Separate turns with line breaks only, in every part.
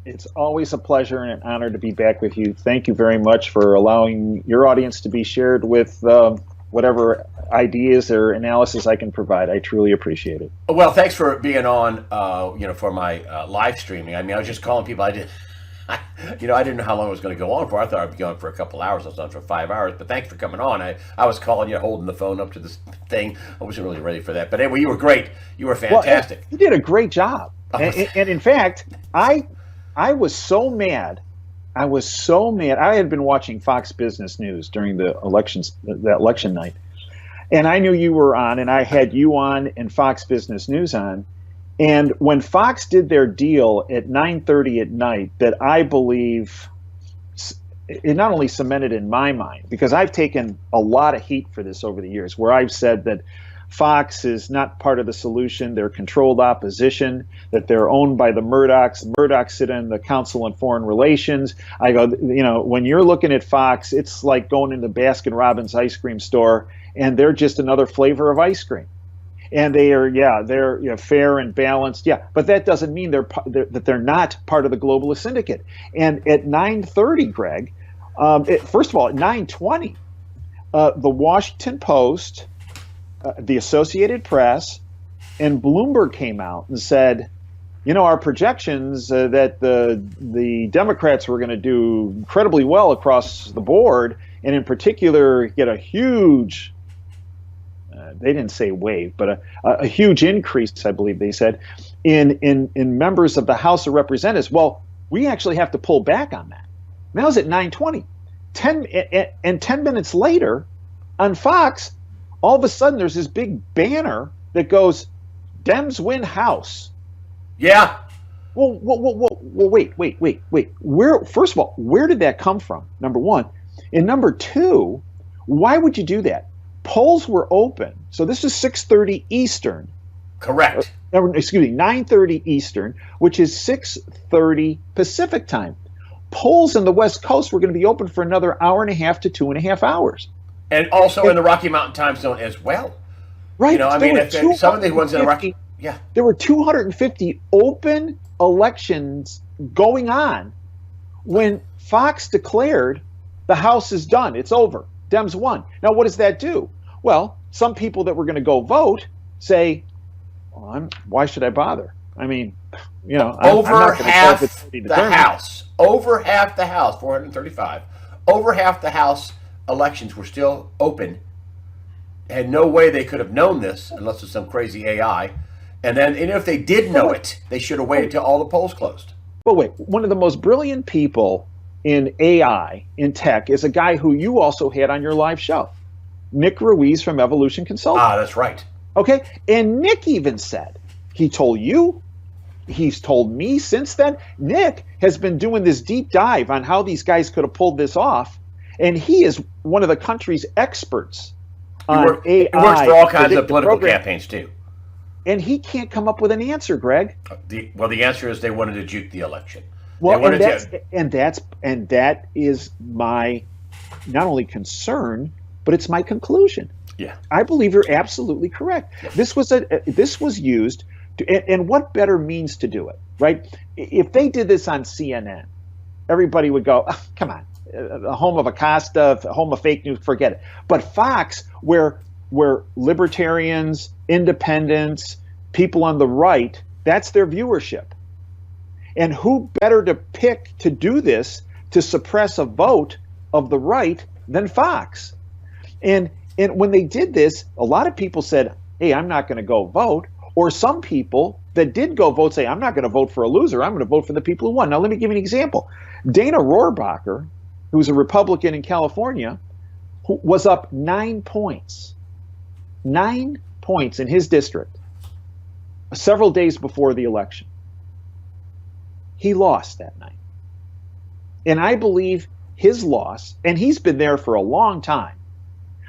It's always a pleasure and an honor to be back with you. Thank you very much for allowing your audience to be shared with whatever ideas or analysis I can provide. I truly appreciate it.
Well, thanks for being on, for my live streaming. I mean, I was just calling people. I didn't know how long it was going to go on for. I thought I'd be on for a couple hours. I was on for 5 hours. But thanks for coming on. I was calling you, holding the phone up to this thing. I wasn't really ready for that. But anyway, you were great. You were fantastic.
Well, you did a great job. And in fact, I was so mad. I had been watching Fox Business News during the election night. And I knew you were on, and I had you on and Fox Business News on. And when Fox did their deal at 9:30 at night, that I believe it not only cemented in my mind, because I've taken a lot of heat for this over the years, where I've said that Fox is not part of the solution. They're controlled opposition, that they're owned by the Murdochs. The Murdochs sit in the Council on Foreign Relations. I go, when you're looking at Fox, it's like going into Baskin-Robbins ice cream store, and they're just another flavor of ice cream. And they're fair and balanced, but that doesn't mean that they're not part of the globalist syndicate. And at 9:30, Greg, first of all, at 9:20, the Washington Post, the Associated Press, and Bloomberg came out and said, our projections that the Democrats were going to do incredibly well across the board, and in particular get a huge they didn't say wave, but a huge increase, I believe they said, in members of the House of Representatives. Well, we actually have to pull back on that. That was at 9:20. 10 minutes later, on Fox, all of a sudden there's this big banner that goes, Dems win House.
Yeah.
Well, wait. First of all, where did that come from? Number one. And number two, why would you do that? Polls were open. So this is 6:30 Eastern.
Correct.
Excuse me, 9:30 Eastern, which is 6:30 Pacific time. Polls in the West Coast were going to be open for another hour and a half to 2.5 hours.
And also in the Rocky Mountain time zone as well.
Right.
Some of the ones in the Rocky... Yeah.
There were 250 open elections going on when Fox declared the House is done. It's over. Dems won. Now, what does that do? Well, some people that were going to go vote say, why should I bother? I mean,
over half the House. Over half the House, 435. Over half the House elections were still open. Had no way they could have known this unless it's some crazy AI. And then, and if they did know it, they should have waited till all the polls closed.
But wait, one of the most brilliant people in AI, in tech, is a guy who you also had on your live show, Nick Ruiz from Evolution Consulting.
That's right.
Okay, and Nick even said, he told you, he's told me since then, Nick has been doing this deep dive on how these guys could have pulled this off, and he is one of the country's experts on AI.
He works for all kinds of political campaigns, too.
And he can't come up with an answer, Greg.
The answer is they wanted to juke the election.
Well, and that is my not only concern, but it's my conclusion.
Yeah,
I believe you're absolutely correct. Yeah. This was used, and what better means to do it, right? If they did this on CNN, everybody would go, oh, "Come on, the home of Acosta, home of fake news, forget it." But Fox, where libertarians, independents, people on the right, that's their viewership. And who better to pick to do this, to suppress a vote of the right, than Fox? And when they did this, a lot of people said, hey, I'm not going to go vote. Or some people that did go vote say, I'm not going to vote for a loser. I'm going to vote for the people who won. Now, let me give you an example. Dana Rohrabacher, who's a Republican in California, was up 9 points. 9 points in his district several days before the election. He lost that night. And I believe his loss, and he's been there for a long time,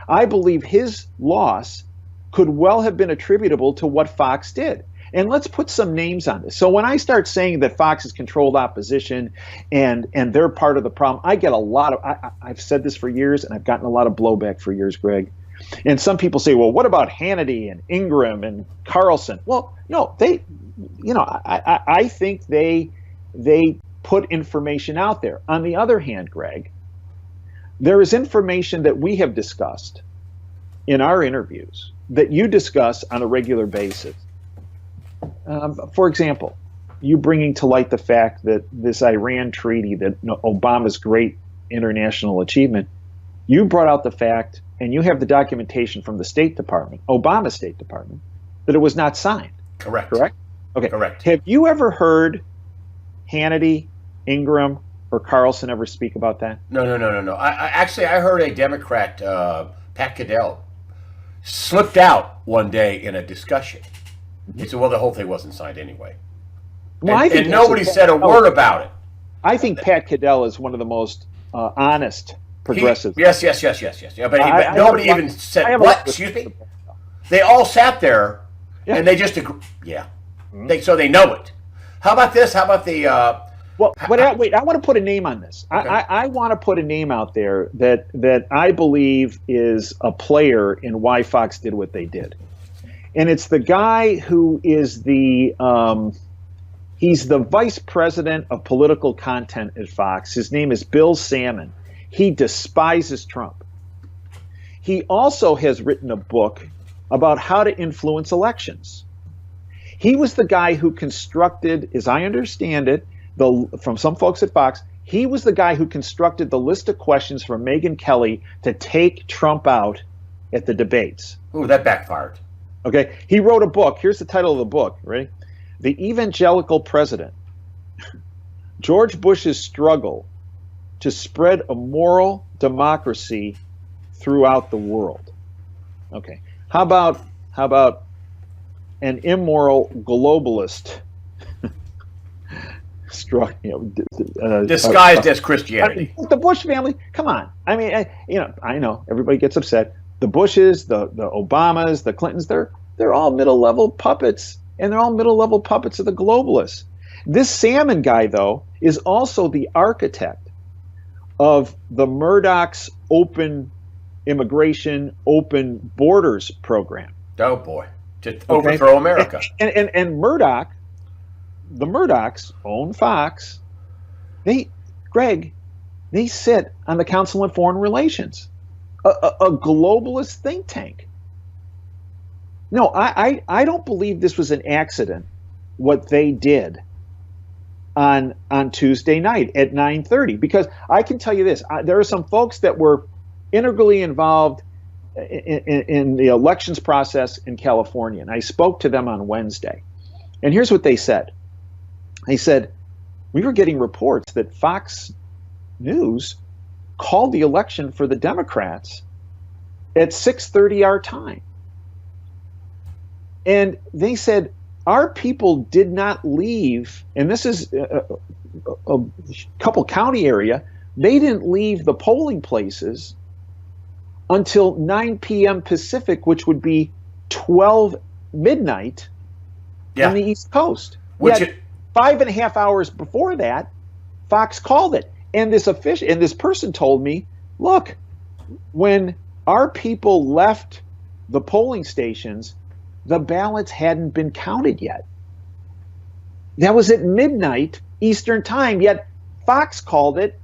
I believe his loss could well have been attributable to what Fox did. And let's put some names on this. So when I start saying that Fox is controlled opposition and they're part of the problem, I get a lot of, I've said this for years, and I've gotten a lot of blowback for years, Greg. And some people say, well, what about Hannity and Ingram and Carlson? Well, no, I think they they put information out there. On the other hand, Greg, there is information that we have discussed in our interviews that you discuss on a regular basis. For example, you bringing to light the fact that this Iran treaty, that Obama's great international achievement, you brought out the fact, and you have the documentation from the State Department, Obama's State Department, that it was not signed.
Correct.
Okay.
Correct.
Have you ever heard Hannity, Ingram, or Carlson ever speak about that?
No. I heard a Democrat, Pat Caddell, slipped out one day in a discussion. He said, well, the whole thing wasn't signed anyway.
Well,
and nobody said a word about it.
I think Pat Caddell is one of the most honest progressives.
Yes. Yeah, but nobody even said, what? Excuse me? They all sat there, and they just agreed. Yeah. So they know it. How about this? How about the...
wait, I want to put a name on this. Okay. I want to put a name out there that I believe is a player in why Fox did what they did. And it's the guy who is he's the vice president of political content at Fox. His name is Bill Salmon. He despises Trump. He also has written a book about how to influence elections. He was the guy who constructed, as I understand it, from some folks at Fox, he was the guy who constructed the list of questions for Megyn Kelly to take Trump out at the debates.
Ooh, that backfired.
Okay, he wrote a book. Here's the title of the book. Ready? The Evangelical President. George Bush's Struggle to Spread a Moral Democracy Throughout the World. Okay. How about an immoral globalist
disguised as Christianity?
The Bush family, come on. I mean, I know everybody gets upset. The Bushes, the Obamas, the Clintons, they're all middle-level puppets, and they're all middle-level puppets of the globalists. This Salmon guy, though, is also the architect of the Murdoch's open immigration, open borders program.
Oh boy, to overthrow America.
And Murdoch, the Murdochs own Fox. They sit on the Council on Foreign Relations, a globalist think tank. No, I don't believe this was an accident, what they did on Tuesday night at 9:30, because I can tell you this, there are some folks that were integrally involved in the elections process in California, and I spoke to them on Wednesday, and here's what they said. They said, we were getting reports that Fox News called the election for the Democrats at 6:30 our time. And they said, our people did not leave, and this is a couple county area, they didn't leave the polling places until 9 p.m. Pacific, which would be 12 midnight on the East Coast. Which 5.5 hours before that, Fox called it. And this person told me, look, when our people left the polling stations, the ballots hadn't been counted yet. That was at midnight Eastern time, yet Fox called it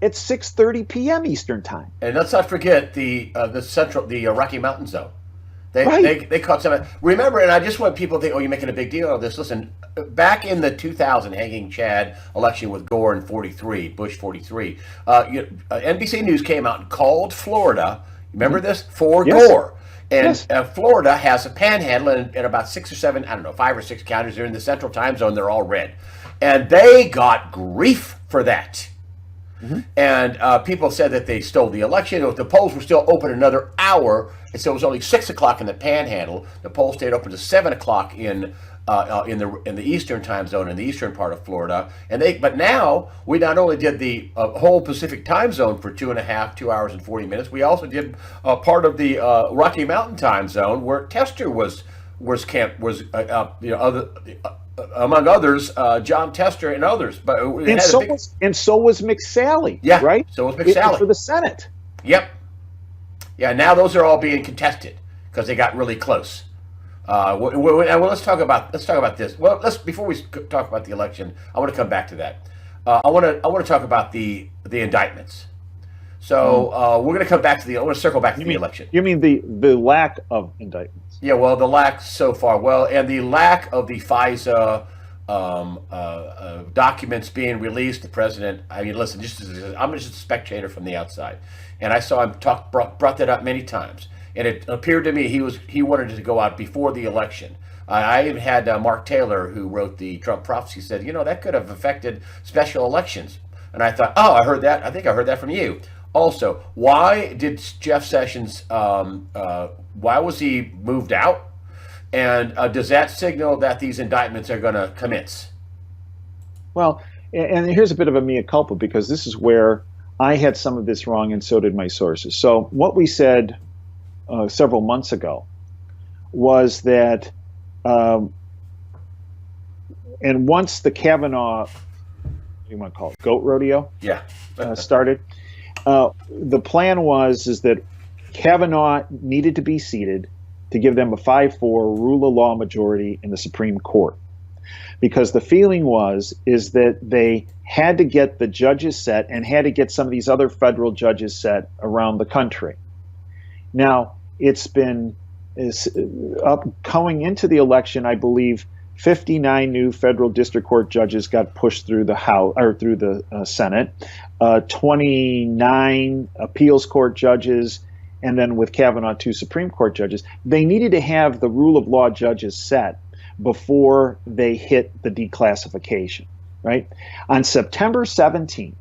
at 6:30 p.m. Eastern time.
And let's not forget the Rocky Mountain zone. They caught some. Remember, and I just want people to think, oh, you're making a big deal of this. Listen, back in the 2000 Hanging Chad election with Gore in 43, Bush 43, NBC News came out and called Florida, remember this, for Gore. And Florida has a panhandle, and about 6 or 7, 5 or 6 counties are in the central time zone. They're all red. And they got grief for that. Mm-hmm. And people said that they stole the election. The polls were still open another hour, and so it was only 6 o'clock in the panhandle. The polls stayed open to 7 o'clock in the eastern time zone, in the eastern part of Florida. But now we not only did the whole Pacific time zone for 2 hours and 40 minutes, we also did part of the Rocky Mountain time zone where Tester was among others, John Tester and others. But
so was McSally.
Yeah,
right.
So was McSally
for the Senate.
Yep. Yeah. Now those are all being contested because they got really close. Well, let's talk about this. Well, before we talk about the election, I want to come back to that. I want to talk about the indictments. So we're going to come back to I want to circle back to the election.
You mean the lack of indictments?
Yeah, well, the lack so far. Well, and the lack of the FISA documents being released. The president. I mean, listen, I'm just a spectator from the outside, and I saw him brought that up many times. And it appeared to me he wanted it to go out before the election. I even had Mark Taylor, who wrote the Trump prophecy, said, that could have affected special elections. And I thought, I heard that. I think I heard that from you. Also, why did Jeff Sessions, why was he moved out? And does that signal that these indictments are going to commence?
Well, and here's a bit of a mea culpa, because this is where I had some of this wrong, and so did my sources. So what we said several months ago was that, and once the Kavanaugh, what do you want to call it, goat rodeo?
Yeah.
Started, the plan is that Kavanaugh needed to be seated to give them a 5-4 rule of law majority in the Supreme Court, because the feeling is that they had to get the judges set and had to get some of these other federal judges set around the country. Now, it's been coming into the election, I believe 59 new federal district court judges got pushed through the House or through the Senate, 29 appeals court judges, and then with Kavanaugh, 2 Supreme Court judges. They needed to have the rule of law judges set before they hit the declassification, right? On September 17th,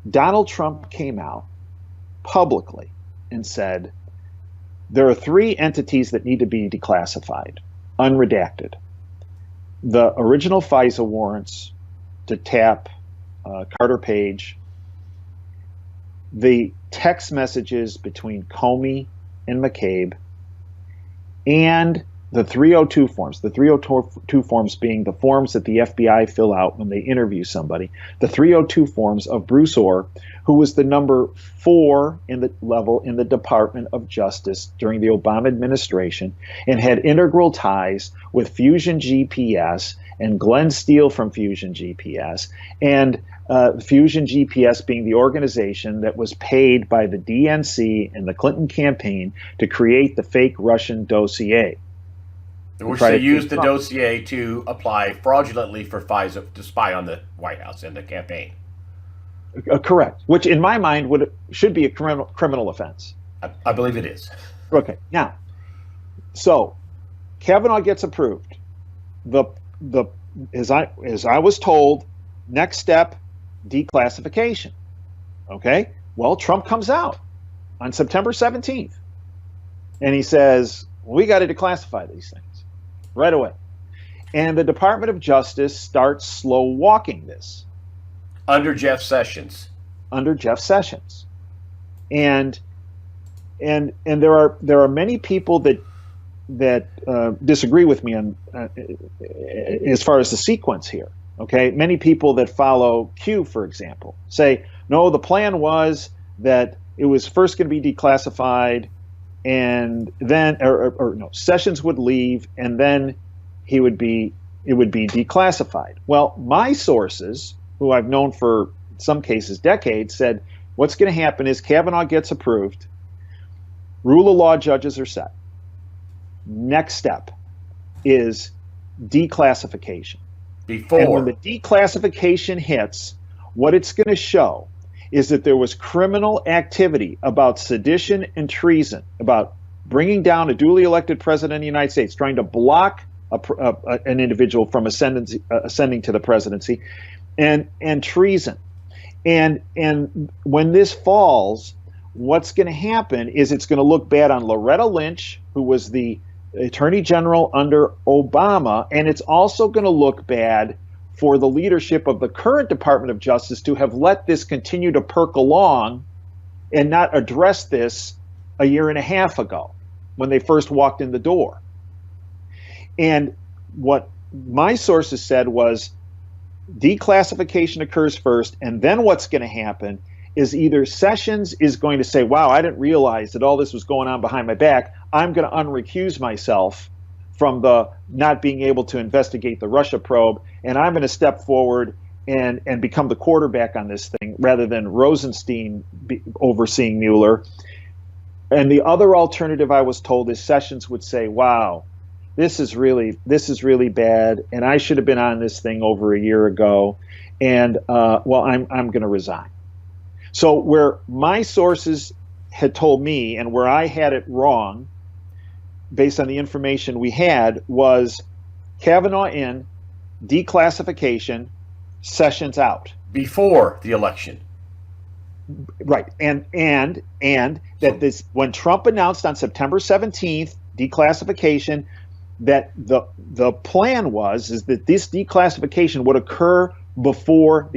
Donald Trump came out publicly and said, there are 3 entities that need to be declassified, unredacted. The original FISA warrants to tap Carter Page, the text messages between Comey and McCabe, and the 302 forms. The 302 forms being the forms that the FBI fill out when they interview somebody. The 302 forms of Bruce Orr, who was the number 4 in the level in the Department of Justice during the Obama administration, and had integral ties with Fusion GPS and Glenn Steele from Fusion GPS, and Fusion GPS being the organization that was paid by the DNC and the Clinton campaign to create the fake Russian dossier.
Which they used the dossier to apply fraudulently for FISA to spy on the White House and the campaign.
Correct. Which, in my mind, should be a criminal offense.
I believe it is.
Okay. Now, so Kavanaugh gets approved. As I was told, next step, declassification. Okay. Well, Trump comes out on September 17th, and he says, we got to declassify these things right away. And the Department of Justice starts slow walking this.
Under Jeff Sessions.
And there are many people that disagree with me on as far as the sequence here. Okay, many people that follow Q, for example, say no. The plan was that it was first going to be declassified, and then or no, Sessions would leave, and then it would be declassified. Well, my sources, who I've known for some cases decades, said what's going to happen is Kavanaugh gets approved, rule of law judges are set. Next step is declassification. And when the declassification hits, what it's going to show is that there was criminal activity about sedition and treason, about bringing down a duly elected president of the United States, trying to block an individual from ascending to the presidency, and treason. And when this falls, what's going to happen is it's going to look bad on Loretta Lynch, who was the Attorney General under Obama, and it's also going to look bad for the leadership of the current Department of Justice to have let this continue to perk along and not address this a year and a half ago when they first walked in the door. And what my sources said was declassification occurs first, and then what's going to happen is either Sessions is going to say, wow, I didn't realize that all this was going on behind my back. I'm going to unrecuse myself from the not being able to investigate the Russia probe, and I'm going to step forward and become the quarterback on this thing rather than Rosenstein overseeing Mueller. And the other alternative I was told is Sessions would say, wow, this is really bad, and I should have been on this thing over a year ago, and well, I'm going to resign. So where my sources had told me and where I had it wrong, based on the information we had, was Kavanaugh in, declassification, Sessions out.
Before the election.
Right. And that this, when Trump announced on September 17th, declassification, that the plan is that this declassification would occur before the